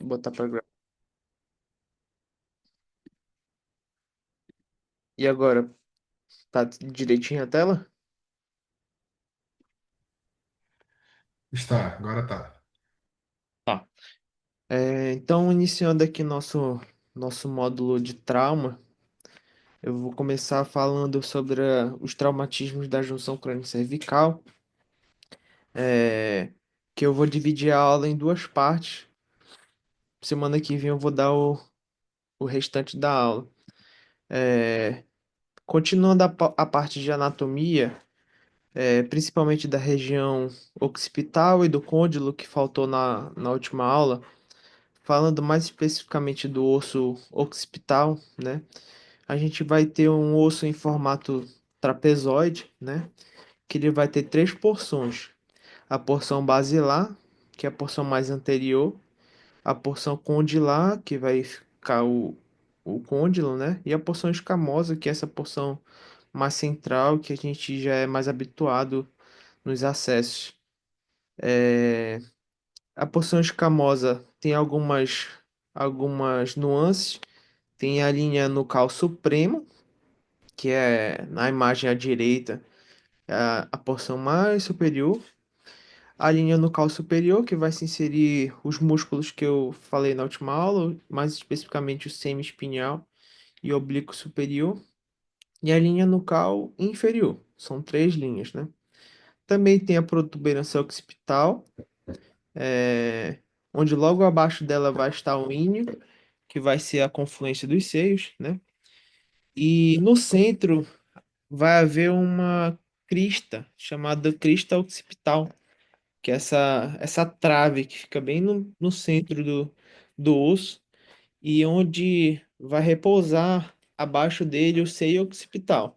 Botar pra gravar. E agora, tá direitinho a tela? Está, agora tá. Tá. Então, iniciando aqui nosso módulo de trauma, eu vou começar falando sobre os traumatismos da junção crânio-cervical, é, que eu vou dividir a aula em duas partes. Semana que vem eu vou dar o restante da aula. É, Continuando a parte de anatomia, principalmente da região occipital e do côndilo, que faltou na última aula. Falando mais especificamente do osso occipital, né? A gente vai ter um osso em formato trapezoide, né? Que ele vai ter três porções: a porção basilar, que é a porção mais anterior, a porção condilar, que vai ficar o côndilo, né? E a porção escamosa, que é essa porção mais central, que a gente já é mais habituado nos acessos. A porção escamosa tem algumas nuances. Tem a linha nucal supremo, que é na imagem à direita, a porção mais superior. A linha nucal superior, que vai se inserir os músculos que eu falei na última aula, mais especificamente o semi-espinhal e oblíquo superior. E a linha nucal inferior. São três linhas, né? Também tem a protuberância occipital, é, onde logo abaixo dela vai estar o íneo, que vai ser a confluência dos seios, né? E no centro vai haver uma crista chamada crista occipital, que é essa trave que fica bem no centro do osso e onde vai repousar abaixo dele o seio occipital.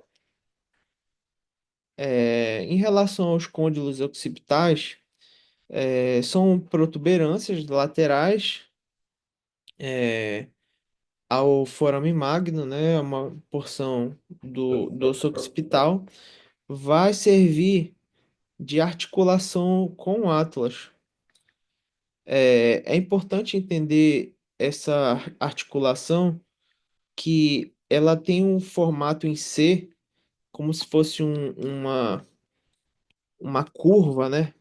Em relação aos côndilos occipitais, são protuberâncias laterais ao forame magno, né, uma porção do osso occipital, vai servir de articulação com o Atlas. É importante entender essa articulação que ela tem um formato em C, como se fosse uma curva, né?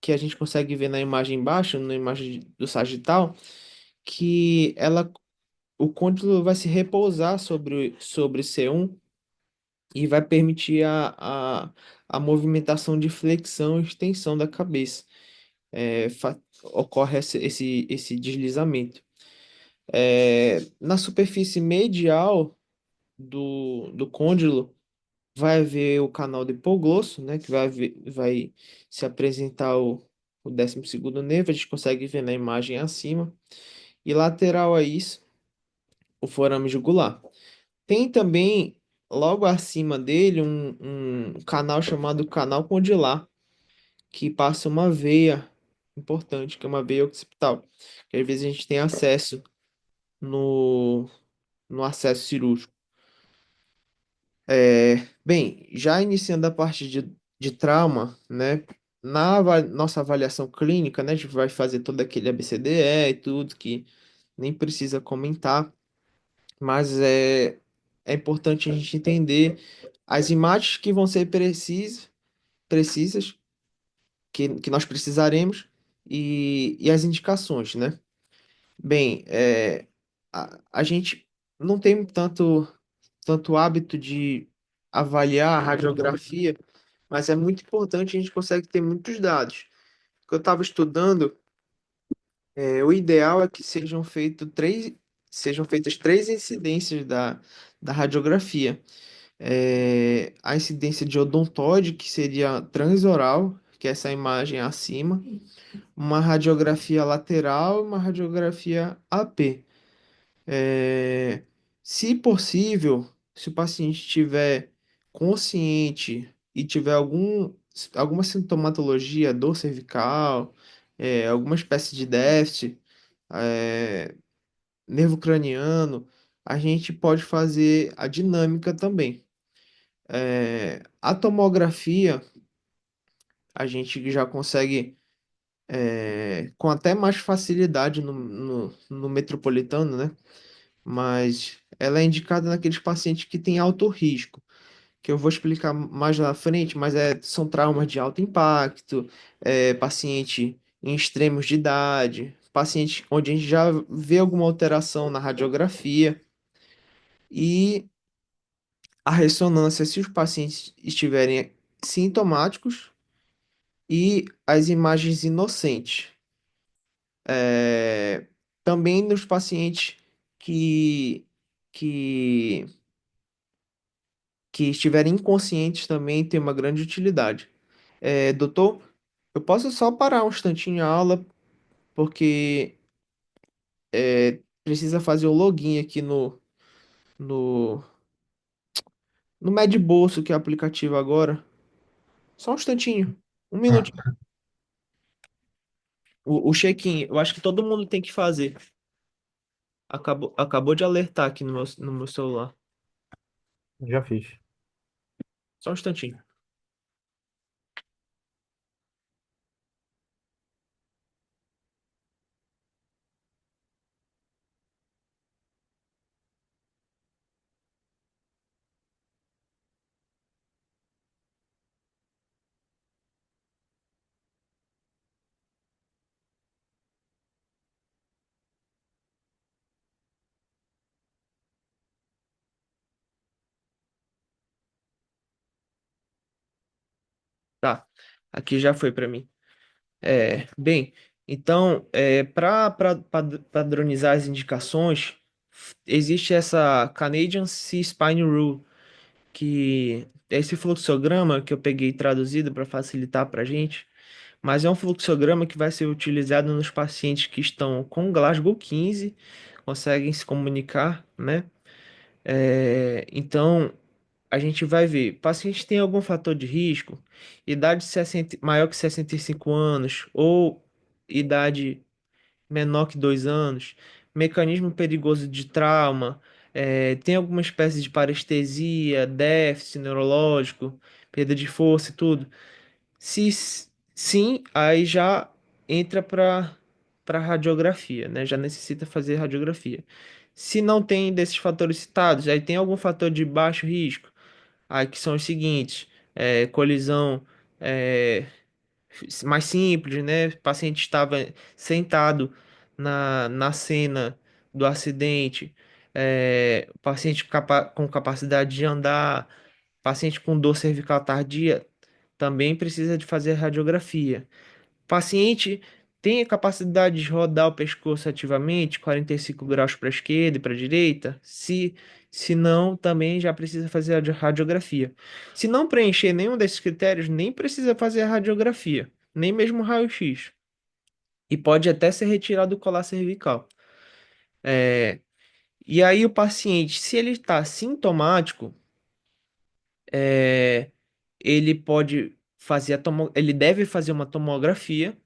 Que a gente consegue ver na imagem embaixo, na imagem do sagital, que o côndilo vai se repousar sobre C1 e vai permitir a movimentação de flexão e extensão da cabeça. Ocorre esse deslizamento. Na superfície medial do côndilo vai haver o canal do hipoglosso, né, que vai se apresentar o 12º nervo, a gente consegue ver na imagem acima, e lateral a isso, o forame jugular. Tem também, logo acima dele, um canal chamado canal condilar, que passa uma veia importante, que é uma veia occipital, que às vezes a gente tem acesso no, no acesso cirúrgico. Bem, já iniciando a parte de trauma, né? Nossa avaliação clínica, né? A gente vai fazer todo aquele ABCDE e tudo que nem precisa comentar, mas é importante a gente entender as imagens que vão ser precisas, que nós precisaremos, e as indicações, né? Bem, a gente não tem tanto hábito de avaliar a radiografia, mas é muito importante, a gente consegue ter muitos dados. O que eu estava estudando, o ideal é que sejam feitas três incidências da radiografia. A incidência de odontoide, que seria transoral, que é essa imagem acima, uma radiografia lateral e uma radiografia AP. É, Se possível, se o paciente estiver consciente e tiver alguma sintomatologia, dor cervical, alguma espécie de déficit, é, nervo craniano, a gente pode fazer a dinâmica também. A tomografia, a gente já consegue. com até mais facilidade no metropolitano, né? Mas ela é indicada naqueles pacientes que têm alto risco, que eu vou explicar mais lá na frente, mas são traumas de alto impacto, paciente em extremos de idade, paciente onde a gente já vê alguma alteração na radiografia e a ressonância se os pacientes estiverem sintomáticos e as imagens inocentes. É, também nos pacientes que, que, que estiverem inconscientes também tem uma grande utilidade. Doutor, eu posso só parar um instantinho a aula, porque precisa fazer o login aqui no, no Medbolso, que é o aplicativo agora. Só um instantinho, um Ah, minutinho. O check-in, eu acho que todo mundo tem que fazer. Acabou de alertar aqui no meu celular. já fiz. Só um instantinho. Tá, aqui já foi para mim. Bem, então, para padronizar as indicações, existe essa Canadian C-Spine Rule, que é esse fluxograma que eu peguei traduzido para facilitar para a gente, mas é um fluxograma que vai ser utilizado nos pacientes que estão com Glasgow 15, conseguem se comunicar, né? Então, a gente vai ver, paciente tem algum fator de risco, idade 60 maior que 65 anos ou idade menor que 2 anos, mecanismo perigoso de trauma, tem alguma espécie de parestesia, déficit neurológico, perda de força e tudo. Se sim, aí já entra para radiografia, né? Já necessita fazer radiografia. Se não tem desses fatores citados, aí tem algum fator de baixo risco, aí que são os seguintes: colisão é, mais simples, né? O paciente estava sentado na cena do acidente, o paciente com capacidade de andar, paciente com dor cervical tardia, também precisa de fazer radiografia. Paciente tem a capacidade de rodar o pescoço ativamente, 45 graus para a esquerda e para a direita? Se não, também já precisa fazer a radiografia. Se não preencher nenhum desses critérios, nem precisa fazer a radiografia, nem mesmo raio-x. E pode até ser retirado o colar cervical. É, e aí o paciente, se ele está sintomático, é, ele pode fazer ele deve fazer uma tomografia.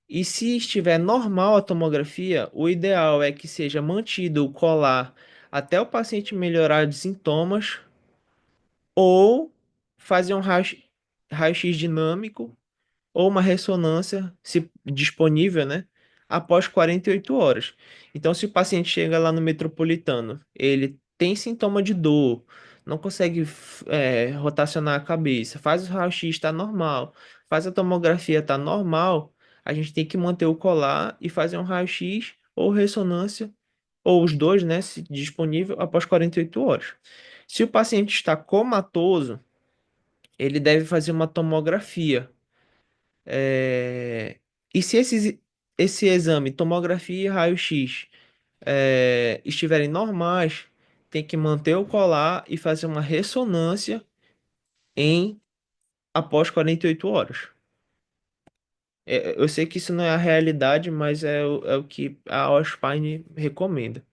E se estiver normal a tomografia, o ideal é que seja mantido o colar até o paciente melhorar de sintomas ou fazer um raio-x dinâmico ou uma ressonância, se disponível, né? Após 48 horas. Então, se o paciente chega lá no metropolitano, ele tem sintoma de dor, não consegue rotacionar a cabeça, faz o raio-x, está normal, faz a tomografia, está normal, a gente tem que manter o colar e fazer um raio-x ou ressonância, ou os dois, né, se disponível, após 48 horas. Se o paciente está comatoso, ele deve fazer uma tomografia. E se esse exame, tomografia e raio-x, estiverem normais, tem que manter o colar e fazer uma ressonância em após 48 horas. Eu sei que isso não é a realidade, mas é o que a Allspine recomenda.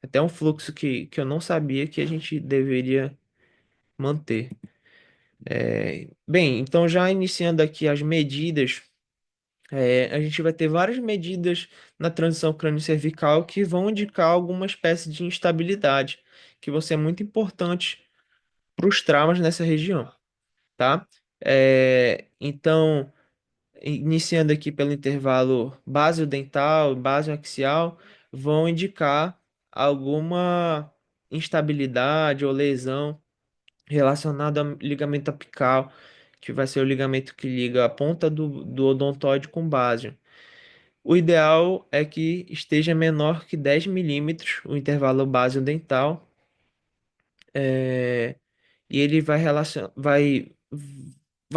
Até um fluxo que eu não sabia que a gente deveria manter. Bem, então já iniciando aqui as medidas. A gente vai ter várias medidas na transição crânio-cervical que vão indicar alguma espécie de instabilidade, que vão ser muito importantes para os traumas nessa região, tá? Então, iniciando aqui pelo intervalo base-dental, base-axial, vão indicar alguma instabilidade ou lesão relacionada ao ligamento apical, que vai ser o ligamento que liga a ponta do odontoide com base. O ideal é que esteja menor que 10 milímetros, o intervalo base-dental, e ele vai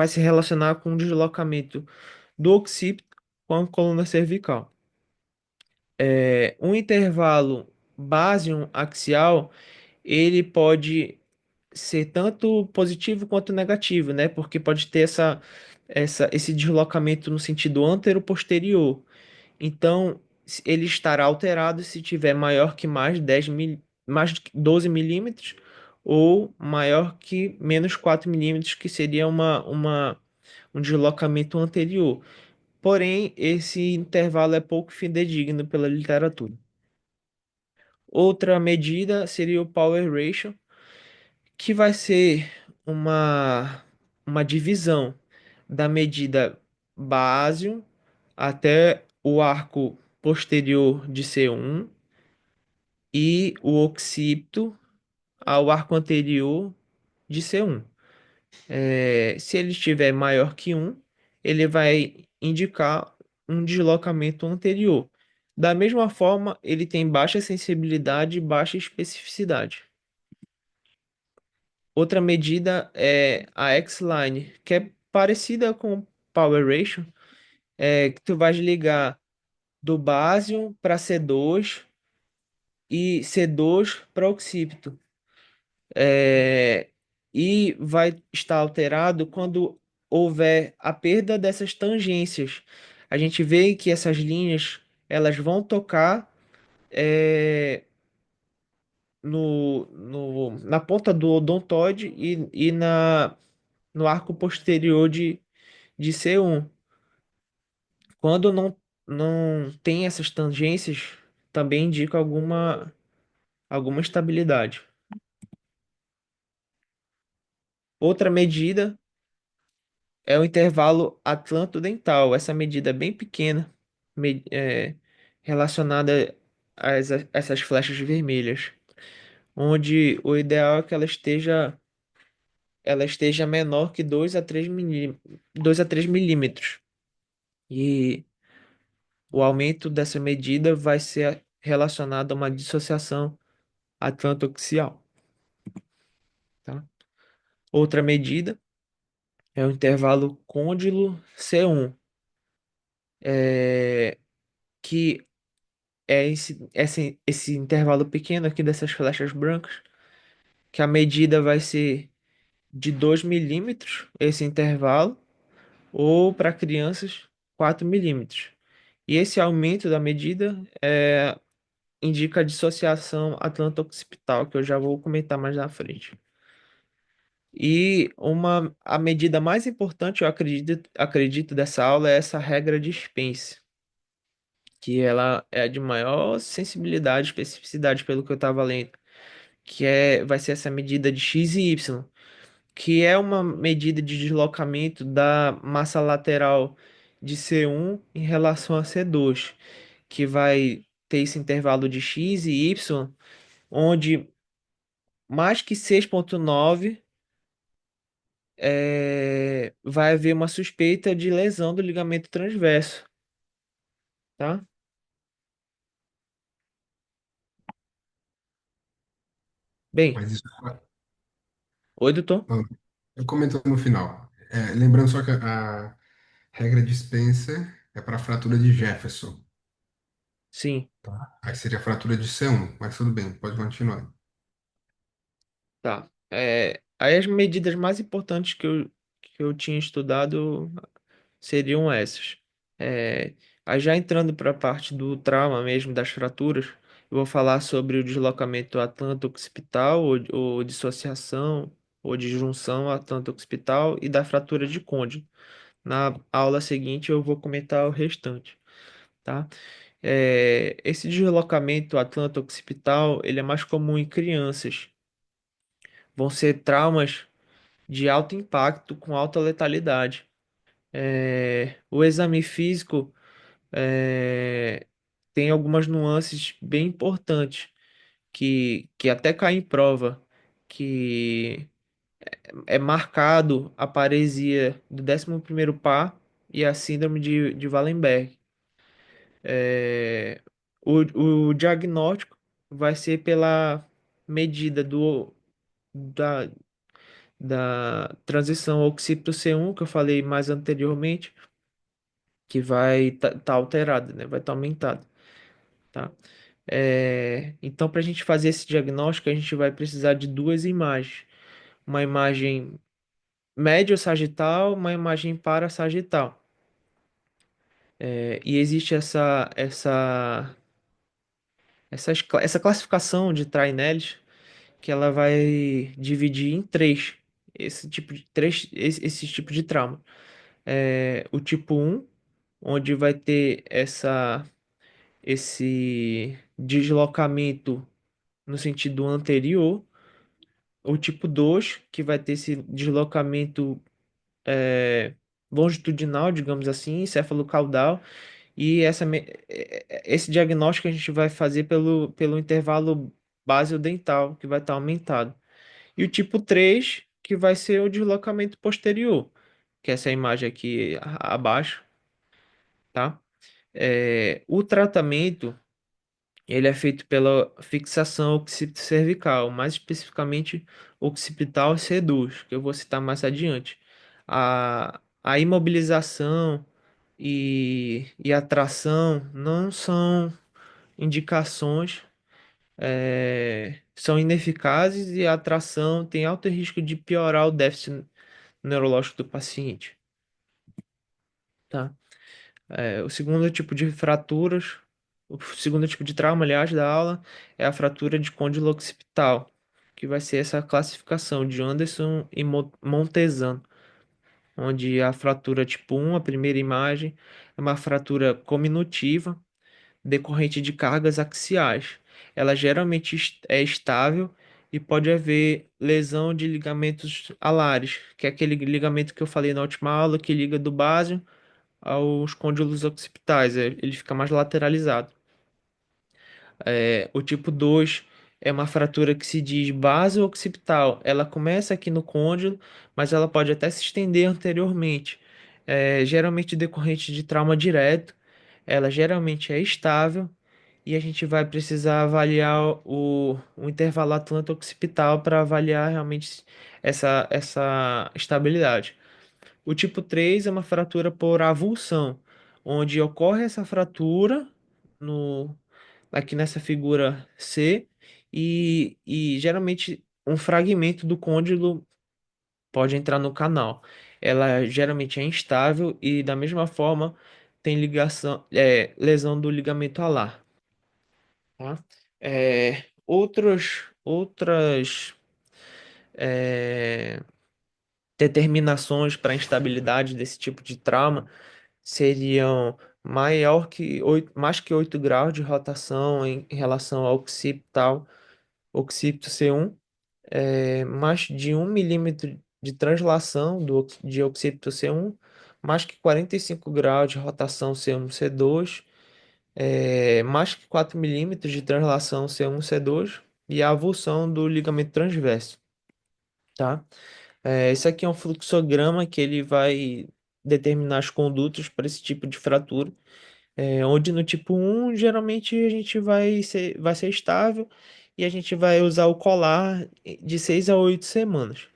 se relacionar com o deslocamento do occipito com a coluna cervical. Um intervalo base-axial, ele pode ser tanto positivo quanto negativo, né? Porque pode ter esse deslocamento no sentido antero-posterior. Então, ele estará alterado se tiver maior que mais de 12 milímetros ou maior que menos 4 milímetros, que seria um deslocamento anterior. Porém, esse intervalo é pouco fidedigno pela literatura. Outra medida seria o Power Ratio, que vai ser uma divisão da medida base até o arco posterior de C1 e o occipito ao arco anterior de C1. Se ele estiver maior que um, ele vai indicar um deslocamento anterior. Da mesma forma, ele tem baixa sensibilidade e baixa especificidade. Outra medida é a X-line, que é parecida com o Power Ratio, que tu vais ligar do básico para C2 e C2 para occipito. É, e vai estar alterado quando houver a perda dessas tangências. A gente vê que essas linhas elas vão tocar é, na ponta do odontoide no arco posterior de C1. Quando não tem essas tangências, também indica alguma estabilidade. Outra medida é o intervalo atlanto-dental. Essa medida é bem pequena, relacionada a essas flechas vermelhas, onde o ideal é que ela esteja menor que 2 a 3 milímetros. E o aumento dessa medida vai ser relacionado a uma dissociação atlanto-axial, tá? Outra medida é o intervalo côndilo C1, que é esse intervalo pequeno aqui dessas flechas brancas, que a medida vai ser de 2 milímetros, esse intervalo, ou para crianças 4 milímetros. E esse aumento da medida indica a dissociação atlanto-occipital, que eu já vou comentar mais na frente. E a medida mais importante, eu acredito dessa aula é essa regra de Spence, que ela é de maior sensibilidade e especificidade pelo que eu estava lendo, vai ser essa medida de x e y, que é uma medida de deslocamento da massa lateral de C1 em relação a C2, que vai ter esse intervalo de x e y, onde mais que 6,9 vai haver uma suspeita de lesão do ligamento transverso, tá? Bem, Mas isso, oi, doutor? não, eu comento no final. Lembrando só que a regra de Spencer é para a fratura de Jefferson, Sim, tá? Aí seria a fratura de C1, mas tudo bem, pode continuar. tá. Aí as medidas mais importantes que eu tinha estudado seriam essas. É, Aí já entrando para a parte do trauma mesmo, das fraturas, eu vou falar sobre o deslocamento atlanto-occipital, ou dissociação, ou disjunção atlanto-occipital e da fratura de côndilo. Na aula seguinte eu vou comentar o restante, tá? Esse deslocamento atlanto-occipital, ele é mais comum em crianças. Vão ser traumas de alto impacto com alta letalidade. O exame físico é, tem algumas nuances bem importantes que até cai em prova, que é marcado a paresia do 11º par e a síndrome de Wallenberg. É, o diagnóstico vai ser pela medida da, da transição oxípito C1, que eu falei mais anteriormente, que vai estar alterada, né? Vai estar aumentada, tá? Então, para a gente fazer esse diagnóstico, a gente vai precisar de duas imagens. Uma imagem médio sagital, uma imagem para sagital. E existe essa classificação de Trainelis que ela vai dividir em três esse tipo de trauma. O tipo um, onde vai ter esse deslocamento no sentido anterior. O tipo 2 que vai ter esse deslocamento é, longitudinal, digamos assim, encéfalo-caudal. E esse diagnóstico a gente vai fazer pelo intervalo dental que vai estar aumentado. E o tipo 3 que vai ser o deslocamento posterior, que é essa imagem aqui abaixo, tá? O tratamento, ele é feito pela fixação occipito-cervical, mais especificamente occipital seduz, que eu vou citar mais adiante. A imobilização e a tração não são indicações, são ineficazes e a tração tem alto risco de piorar o déficit neurológico do paciente, tá? O segundo tipo de fraturas, o segundo tipo de trauma, aliás, da aula é a fratura de côndilo occipital, que vai ser essa classificação de Anderson e Montezano, onde a fratura tipo 1, a primeira imagem, é uma fratura cominutiva decorrente de cargas axiais. Ela geralmente é estável e pode haver lesão de ligamentos alares, que é aquele ligamento que eu falei na última aula que liga do básio aos côndilos occipitais, ele fica mais lateralizado. O tipo 2 é uma fratura que se diz base-occipital. Ela começa aqui no côndilo, mas ela pode até se estender anteriormente. Geralmente decorrente de trauma direto. Ela geralmente é estável e a gente vai precisar avaliar o intervalo atlântico-occipital para avaliar realmente essa estabilidade. O tipo 3 é uma fratura por avulsão, onde ocorre essa fratura no, aqui nessa figura C e geralmente um fragmento do côndilo pode entrar no canal. Ela geralmente é instável e da mesma forma tem lesão do ligamento alar, tá? Outras é, determinações para instabilidade desse tipo de trauma seriam mais que 8 graus de rotação em relação ao occipital, occipito C1, mais de 1 milímetro de translação de occipito C1, mais que 45 graus de rotação C1, C2, mais que 4 milímetros de translação C1, C2 e a avulsão do ligamento transverso, tá? Esse aqui é um fluxograma que ele vai determinar as condutas para esse tipo de fratura. Onde no tipo um geralmente a gente vai ser estável e a gente vai usar o colar de 6 a 8 semanas.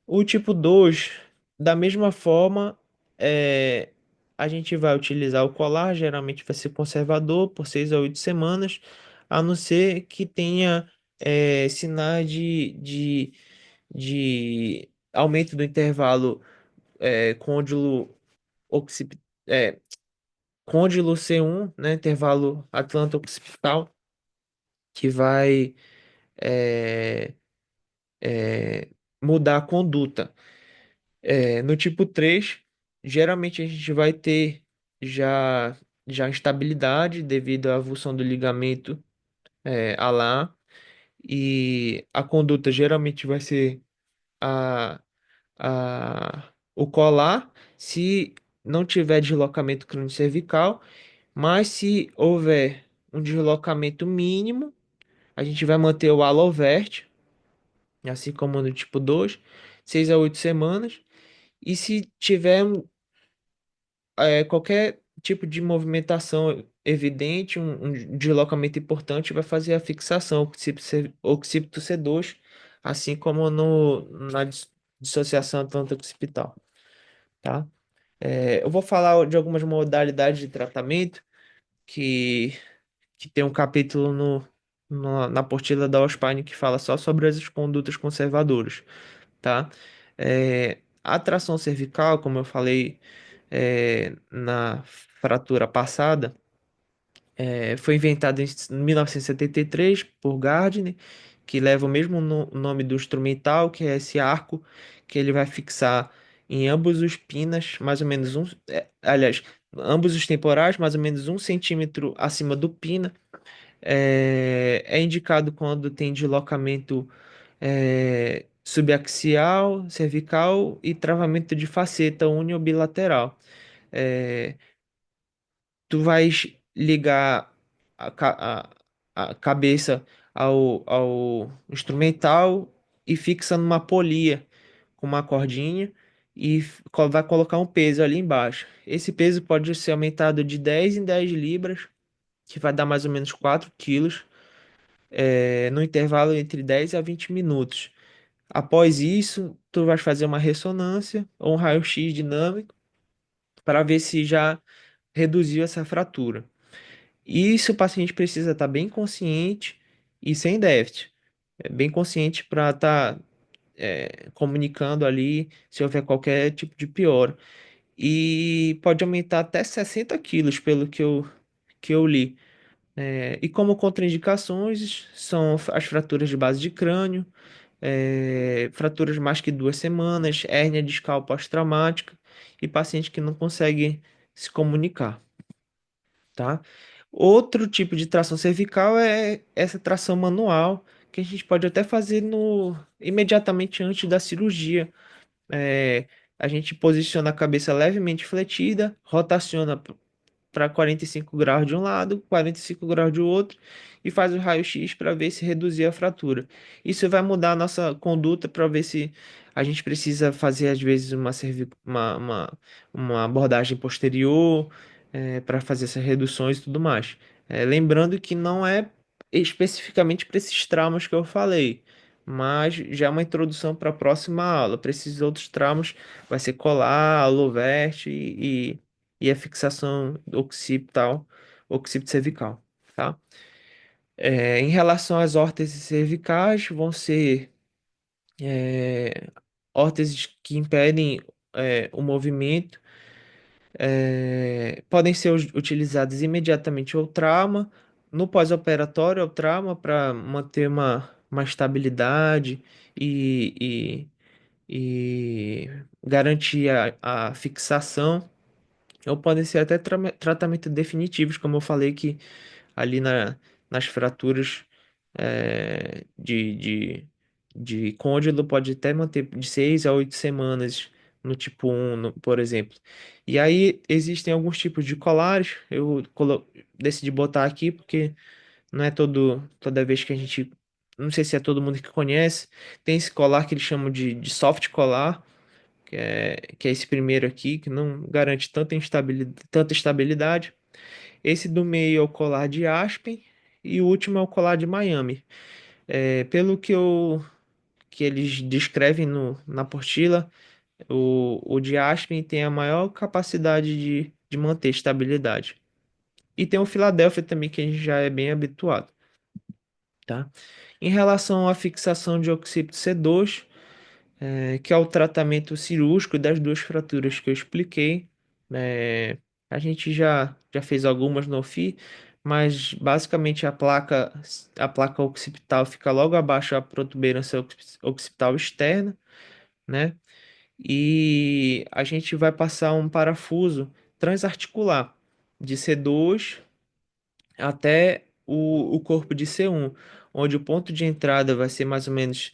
O tipo 2 da mesma forma, é, a gente vai utilizar o colar, geralmente vai ser conservador por 6 a 8 semanas, a não ser que tenha sinais de aumento do intervalo côndilo occipit, côndilo C1, né, intervalo atlântico-occipital, que vai é, é, mudar a conduta. No tipo 3 geralmente a gente vai ter já, já instabilidade devido à avulsão do ligamento alar, e a conduta geralmente vai ser a, o colar. Se não tiver deslocamento crâniocervical, mas se houver um deslocamento mínimo, a gente vai manter o Alovert, assim como no tipo 2, 6 a 8 semanas. E se tiver qualquer tipo de movimentação evidente, um deslocamento importante, vai fazer a fixação occipito C2, assim como na dissociação atlântico-occipital, tá? Eu vou falar de algumas modalidades de tratamento que, que tem um capítulo na apostila da Ospine que fala só sobre as condutas conservadoras, tá? A tração cervical, como eu falei, na fratura passada, foi inventada em 1973 por Gardner, que leva o mesmo nome do instrumental, que é esse arco que ele vai fixar em ambos os pinas, mais ou menos aliás, ambos os temporais, mais ou menos 1 centímetro acima do pina. É indicado quando tem deslocamento subaxial, cervical e travamento de faceta uni ou bilateral. É, Tu vais ligar a cabeça ao instrumental e fixa numa polia com uma cordinha e vai colocar um peso ali embaixo. Esse peso pode ser aumentado de 10 em 10 libras, que vai dar mais ou menos 4 quilos, no intervalo entre 10 a 20 minutos. Após isso, tu vais fazer uma ressonância ou um raio-x dinâmico para ver se já reduziu essa fratura. E isso o paciente precisa estar bem consciente e sem déficit. Bem consciente para estar comunicando ali se houver qualquer tipo de piora. E pode aumentar até 60 quilos, pelo que eu li. E como contraindicações são as fraturas de base de crânio, fraturas mais que 2 semanas, hérnia discal pós-traumática e paciente que não consegue se comunicar, tá? Outro tipo de tração cervical é essa tração manual, que a gente pode até fazer imediatamente antes da cirurgia. É, a gente posiciona a cabeça levemente fletida, rotaciona para 45 graus de um lado, 45 graus do outro, e faz o raio-x para ver se reduzir a fratura. Isso vai mudar a nossa conduta para ver se a gente precisa fazer, às vezes, uma abordagem posterior, para fazer essas reduções e tudo mais. Lembrando que não é especificamente para esses traumas que eu falei, mas já é uma introdução para a próxima aula. Para esses outros traumas, vai ser colar, aloverte e a fixação occipital, occipito cervical, tá? Em relação às órteses cervicais, vão ser órteses que impedem o movimento, podem ser utilizadas imediatamente ao trauma, no pós-operatório ao trauma, para manter uma estabilidade e, e garantir a fixação. Ou podem ser até tratamento definitivos, como eu falei que ali nas fraturas de côndilo pode até manter de 6 a 8 semanas no tipo 1, por exemplo. E aí existem alguns tipos de colares, decidi botar aqui porque não é toda vez que a gente, não sei se é todo mundo que conhece, tem esse colar que eles chamam de soft colar, que é esse primeiro aqui, que não garante tanta estabilidade. Esse do meio é o colar de Aspen e o último é o colar de Miami. Pelo que eles descrevem na apostila, o de Aspen tem a maior capacidade de manter estabilidade. E tem o Philadelphia também, que a gente já é bem habituado, tá? Em relação à fixação de occipito C2, que é o tratamento cirúrgico das duas fraturas que eu expliquei. É, a gente já fez algumas no FI, mas basicamente a placa occipital fica logo abaixo da protuberância occipital externa, né? E a gente vai passar um parafuso transarticular de C2 até o corpo de C1, onde o ponto de entrada vai ser mais ou menos